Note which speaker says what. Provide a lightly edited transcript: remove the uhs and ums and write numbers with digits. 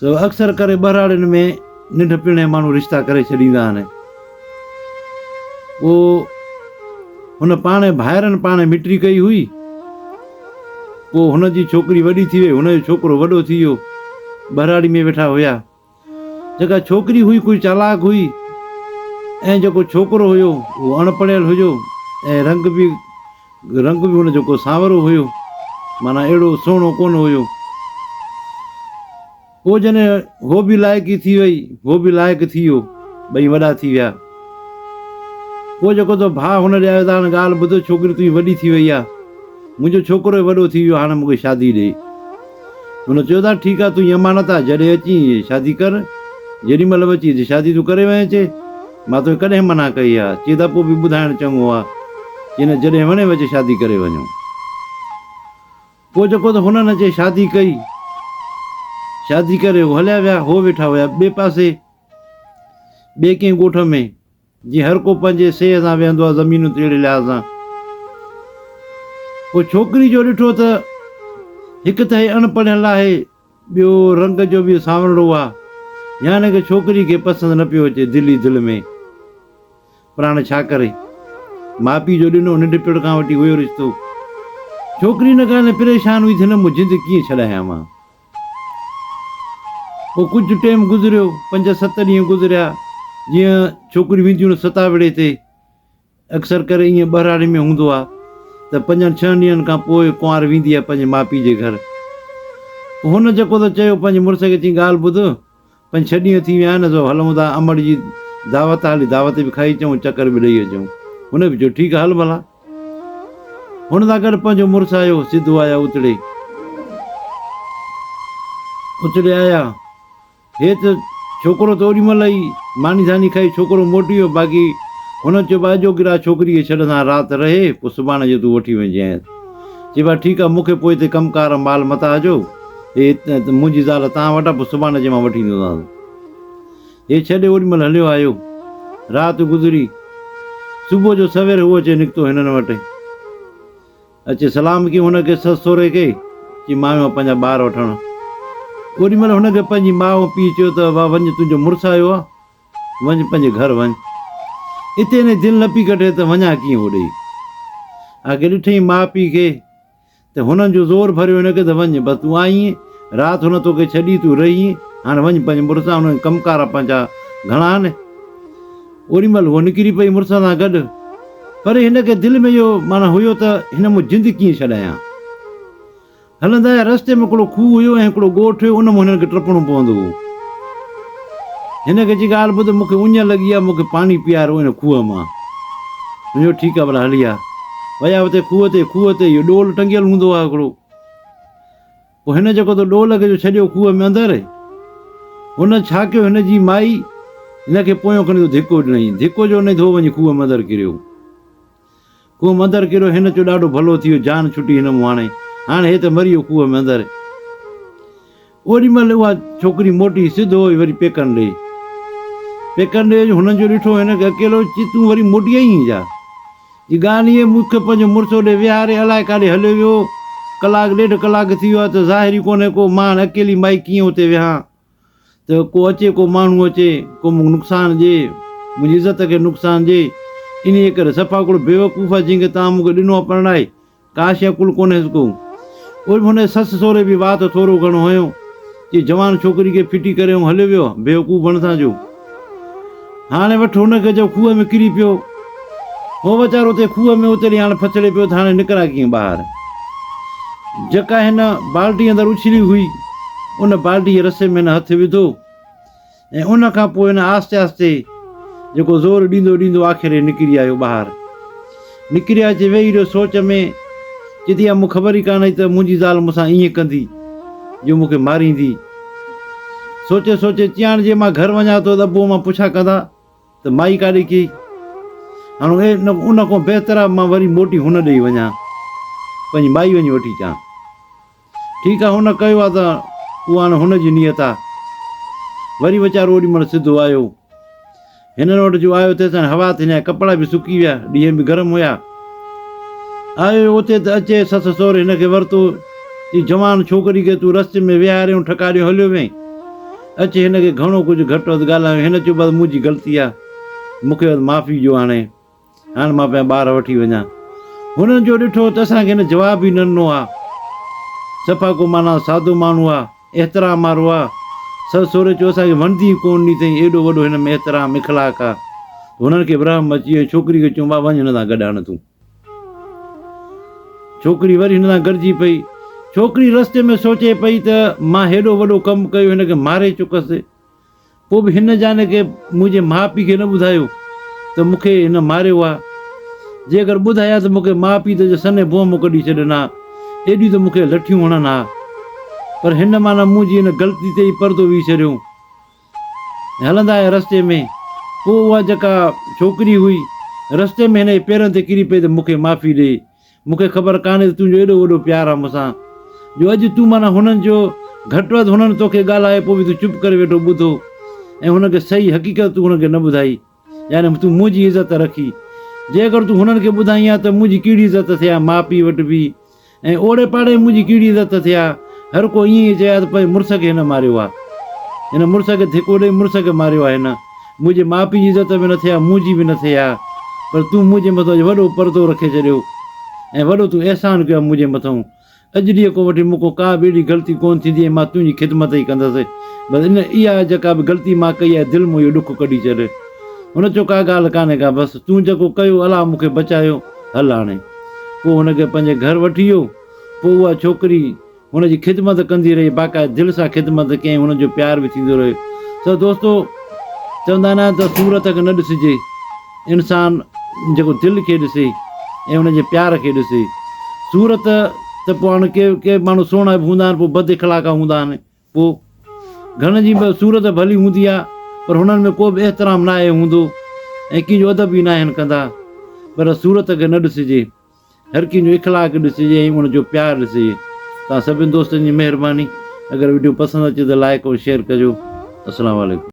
Speaker 1: त अक्सर करे बहिराड़ियुनि में निंढ पीअण माण्हू रिश्ता करे छॾींदा आहिनि। पोइ हुन पाण भाइरनि पाण मिटरी कई हुई। पोइ हुनजी छोकिरी वॾी थी वई, हुनजो छोकिरो वॾो थी वियो, बहिराड़ी में वेठा हुया। जेका छोकिरी हुई कोई चालाक हुई ऐं जेको छोकिरो हुयो उहो अणपढ़ियल हुयो ऐं रंग बि हुनजो को सांवरो हुयो, माना अहिड़ो सुहिणो कोन हुयो। पोइ जॾहिं हो बि लाइक़ी थी वई, हो बि लाइक़ु थी वियो, ॿई वॾा थी विया। पोइ जेको त भाउ हुन ॾे आयो त हाणे ॻाल्हि ॿुधो, छोकिरी तुंहिंजी वॾी थी वई आहे, मुंहिंजो छोकिरो वॾो थी वियो, हाणे मूंखे शादी ॾे। हुन चयो त ठीकु आहे, तुंहिंजी अमानत आहे, जॾहिं अची शादी कर, जेॾी महिल बि अची शादी तूं करे वञे अचे, मां तोखे कॾहिं मना कई आहे। चई त पोइ बि ॿुधाइणु चङो आहे, की न जॾहिं वणे अचे शादी करे वञूं। पोइ जेको त हुननि अचे शादी कई, शादी करे हो हलिया विया। हो वेठा हुया ॿिए पासे, ॿिए कंहिं ॻोठ में, जीअं हर को पंहिंजे सेह सां वेहंदो आहे, ज़मीन तेड़े लिहाज़ सां। पोइ छोकिरी जो ॾिठो त हिकु त हे अणपढ़ियल आहे, ॿियो रंग जो बि सांवरो आहे, यानी की छोकिरी खे पसंदि न पियो अचे दिलि में। पर हाणे छा करे, माउ पीउ जो ॾिनो निंढ पिड़ खां वठी हुयो रिश्तो। छोकिरी न ॻाल्हि परेशान हुई, थी न मूं जिंदगी कीअं छॾायां मां। पोइ कुझु टाइम गुज़रियो, 5-7 ॾींहं गुज़रिया। जीअं छोकिरियूं वेंदियूं आहिनि सताविड़े ते, अक्सर करे ईअं बहिराड़ी में हूंदो आहे त 5-6 ॾींहंनि खां पोइ कुंवार वेंदी आहे पंहिंजे माउ पीउ जे घर। हुन जेको त चयो पंहिंजे मुड़ुस खे, चई ॻाल्हि ॿुध, 5-6 ॾींहं थी विया आहिनि, हलूं था अमड़ जी दावत, हली दावत बि खाई अचूं, चकर बि ॾेई अचूं। हुन बि चयो ठीकु आहे, हल भला। हुन सां गॾु पंहिंजो मुड़ुसु आयो, सिधो आया उतड़े आया। हे त छोकिरो त ओॾी महिल ई मानी धानी खाई छोकिरो मोटी वियो। बाक़ी हुन चयो भाई जो गिरा छोकिरी खे छॾंदा, राति रहे, पोइ सुभाणे जो तूं वठी वञजांइ। चई भाई ठीकु आहे, मूंखे पोइ हिते कमकार माल मता अचो, हे मुंहिंजी ज़ाल तव्हां वटां, पोइ सुभाणे जे मां वठी ईंदोसांसि। हे छॾे ओॾी महिल हलियो आयो। राति गुज़री, सुबुह जो सवेर उहो अचे निकितो हिननि वटि, अचे सलाम कई हुनखे ससु सहुरे खे, चई मां वियो पंहिंजा ॿार वठणु। ओॾी महिल हुनखे पंहिंजी माउ पीउ चयो त वाह वञ, तुंहिंजो मुड़ुसु आयो आहे, वञ पंहिंजे घर वञ। हिते हिन दिलि न पई कढे त वञा कीअं होॾे। आगे ॾिठईं माउ पीउ खे त हुननि जो ज़ोर भरियो हिनखे त वञ, बसि तूं आईं, राति हुन तोखे छॾी, तूं रही, हाणे वञ पंहिंजे मुड़ुस सां, हुन कमकार पंहिंजा घणा आहिनि। ओॾी महिल उहो निकिरी पई मुड़ुस सां गॾु, पर हिनखे दिलि में इहो माना हुयो त हिन मूं जिंदगी कीअं छॾायां। हलंदा रस्ते में हिकिड़ो खूह हुयो ऐं हिकिड़ो ॻोठु हुयो, उन में हिनखे टपणो पवंदो हो। हिनखे जी ॻाल्हि ॿुध, मूंखे उञ लॻी आहे, मूंखे पाणी पीआरो हिन खूह मां। मुंहिंजो ठीकु आहे भला हली आहे। विया हुते खूह ते इहो डोल टंगियल हूंदो आहे हिकिड़ो। पोइ हिन जेको त डोल खे जो छॾियो खूह में अंदरि, हुन छा कयो, हिनजी माई हिनखे पोयों खणी धिको ॾिनई, धिको जो हुन धो वञी खूह में अंदरि किरियो। खूह में अंदरि किरियो, हिन चयो ॾाढो भलो थी वियो, जान छुटी हिन मूं, हाणे हे त मरी वियो खूह में अंदरि। ओॾी महिल उहा छोकिरी मोटी सिधो वरी पेकनि ॾे हुननि जो ॾिठो, हिनखे अकेलो, चई तूं वरी मोटी आई छा। ही ॻाल्हि इहे मूंखे पंहिंजो मुड़ुस ॾे विहारे अलाए काॾे हलियो वियो, 1-1.5 कलाक थी वियो आहे त ज़ाहिर ई कोन्हे को, मां अकेली माई कीअं हुते वियां, त को अचे, को माण्हू अचे, को मूंखे नुक़सानु ॾिए, मुंहिंजी इज़त खे नुक़सानु ॾिए। इन करे सफ़ा हिकिड़ो बेवकूफ़ आहे जंहिंखे तव्हां मूंखे ॾिनो आहे परणाए, का शइ कुल कोन्हे को। ओॾी हुन ससु सहुरे बि वात थोरो घणो हुयो, चई जवान छोकिरी खे फिटी करे हलियो वियो, बेवकूफ़ बणिसां जो। हाणे वठि हुनखे जो खूह में किरी पियो, हो वीचारो उते खूह में उतरी हाणे फसड़े पियो त हाणे निकिरा कीअं ॿाहिरि। जेका हिन बाल्टी अंदरि उछली हुई, उन बाल्टी जे रसे में हिन हथु विधो ऐं उन खां पोइ हिन आस्ते आस्ते जेको ज़ोर ॾींदो आख़िर निकिरी आयो ॿाहिरि। निकिरी अचे वेही रहियो सोच में, चई आहे मूंखे ख़बर ई कान हुई त मुंहिंजी ज़ाल मूंसां ईअं कंदी, जो मूंखे मारींदी। सोचे चियाण जे मां घर वञा थो त पोइ मां पुछा कंदा त माई काॾे की। हाणे उन खां बहितर आहे मां वरी मोटी हुन ॾेई वञा, पंहिंजी माई वञी वठी अचां। ठीकु आहे, हुन कयो आहे त उहा हाणे हुनजी नियत आहे। वरी वीचारो ओॾी महिल सिधो आयो, हिननि वटि जो आयो तेसिताईं हवा थी न, कपिड़ा बि सुकी विया, ॾींहं बि गरम हुया। आयो उते त अचे ससु सहुरे हिनखे वरितो, चई जवान छोकिरी खे तूं रस्ते में विहारियो ठकारियो हलियो वई, अचे हिनखे घणो कुझु घटि वधि ॻाल्हायो, हिन चयो बसि मुंहिंजी ग़लती आहे, मूंखे माफ़ी ॾियो, हाणे मां पंहिंजा ॿार वठी वञा। हुननि जो ॾिठो त असांखे हिन जवाबु ई न ॾिनो आहे। सफ़ा को माना सादो माण्हू आहे, एतिराम वारो आहे। ससु सहुरे चयो असांखे वणंदी कोन ॾी अथई, एॾो वॾो हिन में एतिराम इख़लाक़ आहे। हुननि खे भ्रम अची वियो, छोकिरी खे चयूं भाउ वञ हिन सां गॾु हाणे तूं। छोकिरी वरी हिन सां गॾिजी पई। छोकिरी रस्ते में सोचे पई त मां हेॾो वॾो कमु कयो, हिनखे मारे चुकसि, पोइ बि हिन जाने खे मुंहिंजे माउ पीउ खे न ॿुधायो त मूंखे हिन मारियो आहे। जेकर ॿुधाया त मूंखे माउ पीउ त सने बोम कढी छॾनि हा, एॾियूं त मूंखे लठियूं हणनि हा। पर हिन माना मुंहिंजी हिन ग़लती ते ई पर्दो वी छॾियो। हलंदा आया रस्ते में, पोइ उहा जेका छोकिरी हुई रस्ते में हिन जे पेरनि ते किरी पई त मूंखे माफ़ी ॾे, मूंखे ख़बर कान्हे त तुंहिंजो एॾो वॾो प्यारु आहे मूंसां, जो अॼु तूं माना हुननि जो घटि वधि हुननि तोखे ॻाल्हाए पोइ बि तूं चुप करे वेठो ॿुधो ऐं हुनखे सही हक़ीक़त तूं हुनखे न ॿुधाई, यानी तूं मुंहिंजी इज़त रखी। जेकर तूं हुननि खे ॿुधाई आहे त मुंहिंजी कहिड़ी इज़त थिए हा माउ पीउ वटि बि, ऐं ओड़े पाड़े मुंहिंजी कहिड़ी इज़त थिए हा। हर को ईअं ई चए हा त भई मुड़ुस खे हिन मारियो आहे, हिन मुड़ुस खे धिको ॾेई मुड़ुस खे मारियो आहे, हिन मुंहिंजे माउ पीउ जी इज़त बि न थिए हा, मुंहिंजी बि न थिए हा। पर तूं मुंहिंजे मथां वॾो पर्दो रखे छॾियो ऐं वॾो तूं अहसान कयो मुंहिंजे मथां। अॼु ॾींहं खां वठी मूंखां का बि अहिड़ी ग़लती कोन थींदी, मां तुंहिंजी ख़िदमत ई कंदसि। बसि इन इहा जेका बि ग़लती मां कई आहे, दिलि मां इहो ॾुखु कढी छॾ। हुन चयो का ॻाल्हि कान्हे का, बसि तूं जेको कयो अलाह मूंखे बचायो, हल हाणे। पोइ हुनखे पंहिंजे घर वठी वियो। पोइ उहा छोकिरी हुनजी ख़िदमत कंदी रही, बाक़ाइदा दिलि सां ख़िदमत कयईं, हुनजो प्यार बि थींदो रहियो। त दोस्तो चवंदा आहिनि त सूरत खे न ॾिसिजे, इंसान जेको दिलि खे ॾिसे ऐं हुनजे प्यार खे ॾिसे। सूरत त पोइ हाणे के माण्हू सुहिणा बि हूंदा आहिनि, पोइ बद इख़लाक़ हूंदा आहिनि, पोइ घणनि जी बि सूरत भली हूंदी आहे, पर हुननि में को बि एतिराम न आहे हूंदो ऐं कंहिंजो अदब बि न आहिनि कंदा। पर सूरत खे न ॾिसिजे, हर कंहिंजो इख़लाक़ ॾिसिजे ऐं हुनजो प्यारु ॾिसिजे। तव्हां सभिनी दोस्तनि जी महिरबानी। अगरि वीडियो पसंदि अचे त लाइक ऐं शेयर कजो। अस्सलाम वालेकुम।